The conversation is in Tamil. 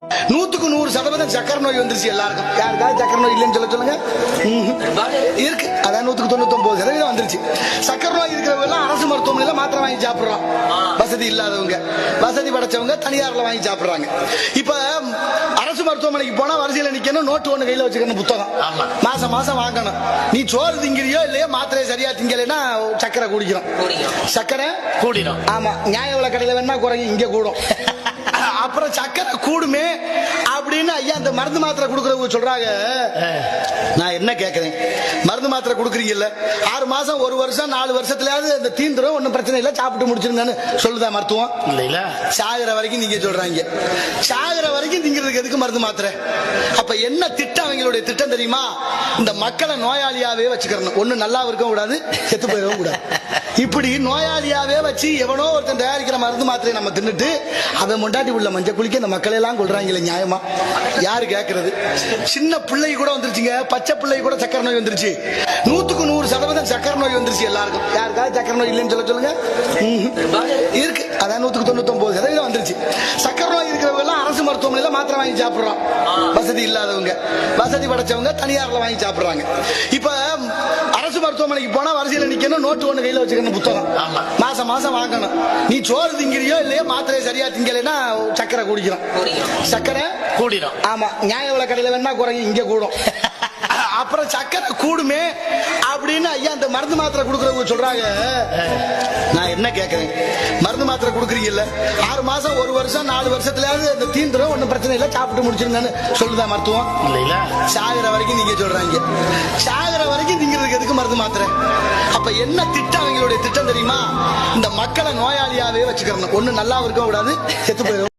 100% சக்கரை நோய் வந்துருச்சு எல்லாருக்கும். யாருக்காவது சக்கரை நோய் இல்லைன்னு சொல்லுங்க. இருக்கு, அதான் 199% வந்துருச்சு. சக்கரை நோய் இருக்கிறவங்க எல்லாம் அரசு மருத்துவமனையில மாத்திரை வாங்கி சாப்பிடுறோம். வசதி இல்லாதவங்க, வசதி படைச்சவங்க தனியார்ல வாங்கி சாப்பிடுறாங்க. இப்ப அரசு மருத்துவமனைக்கு போனா வரிசையில நிக்கணும், நோட்டு ஒண்ணு கையில வச்சுக்கணும், புத்தகம் மாசம் மாசம் வாங்கணும். நீ சோறு திங்கிறியோ இல்லையோ மாத்திரை சரியா திங்கலைன்னா சக்கரை குடிக்கிறோம், சக்கரை கூடிடும். ஆமா, நியாய விலை கடையில வேணா குறையும், இங்க கூடும். அப்புறம் சக்கரை கூடுமே அப்படின்னு ஐயா அந்த மருந்து மாத்திரை கொடுக்கறவங்க சொல்றாங்க. நான் என்ன கேட்கிறேன், மருந்து மாத்திரை கொடுக்குறீங்கல்ல, 6 மாசம் 1 வருஷம் 4 வருஷத்துலயாவது இந்த தீந்துரும், ஒன்னும் பிரச்சனை இல்லை, சாப்பிட்டு முடிச்சிருங்கன்னு சொல்லுதா மருத்துவம்? இல்ல, சாகிற வரைக்கும் நீங்க சொல்றாங்க. சாகிற வரைக்கும் திங்கிறதுக்கு எதுக்கு மருந்து மாத்திரை? அப்ப என்ன திட்டம் அவங்களுடைய திட்டம் தெரியுமா? இந்த மக்களை நோயாளியாவே வச்சுக்கிறணும், ஒண்ணு நல்லா இருக்கவும் கூடாது, செத்து போயிடவும் கூடாது. இப்படி நோயாளியாவே வச்சு எவனோ ஒருத்தன் தயாரிக்கிற மருந்து மாத்திரை நம்ம தின்னுட்டு அவன் முண்டாட்டி உள்ள மஞ்சள் குளிக்க இந்த மக்களை எல்லாம் கொள்றாங்களே, நியாயமா? யாரு கேட்கறது? சின்ன பிள்ளை கூட வந்துருச்சுங்க, பச்சை பிள்ளை கூட சக்கரை நோய் வந்துருச்சு. 100% சக்கரை நோய் வந்துருச்சு எல்லாருக்கும். யாருக்காவது சக்கரை நோய் இல்லைன்னு சொல்லுங்க. இருக்கு, அதான் 199% வந்துருச்சு. சக்கரை நோய் இருக்கிறவங்க எல்லாம் அரசு மருத்துவமனையில மாத்திரை வாங்கி சாப்பிடுறோம். வசதி இல்லாதவங்க, வசதி படைச்சவங்க தனியார்ல வாங்கி சாப்பிடுறாங்க. இப்ப அரசு மருத்துவமனைக்கு போனா வரிசையில நிக்கணும், நோட்டு ஒண்ணு கையில வச்சுக்கணும், புத்தகம் மாசம் மாசம் வாங்கணும். நீ சோறு திங்கிறியோ இல்லையோ மாத்திரை சரியா திங்கலைன்னா சக்கரை குடிக்கிறோம், சக்கரை கூடிடும். ஆமா, நியாய விலை கடையில வேணா குறையும், இங்க கூடும். அப்புறம் சக்கரை கூடுமே அப்படின்னு ஐயா அந்த மருந்து மாத்திரை கொடுக்கறவங்க சொல்றாங்க. நான் என்ன கேட்கிறேன், மருந்து மாத்திரை கொடுக்குறீங்கல்ல, 6 மாசம் 1 வருஷம் 4 வருஷத்துலயாவது இந்த தீந்துரும், ஒன்னும் பிரச்சனை இல்லை, சாப்பிட்டு முடிச்சிருங்கன்னு சொல்லுதா மருத்துவம்? இல்ல, சாகிற வரைக்கும் நீங்க சொல்றாங்க. சாகிற வரைக்கும் திங்கிறதுக்கு எதுக்கு மருந்து மாத்திரை? அப்ப என்ன திட்டம் அவங்களுடைய திட்டம் தெரியுமா? இந்த மக்களை நோயாளியாவே வச்சுக்கிறணும், ஒண்ணு நல்லா இருக்கவும் கூடாது, செத்து போயிடும்.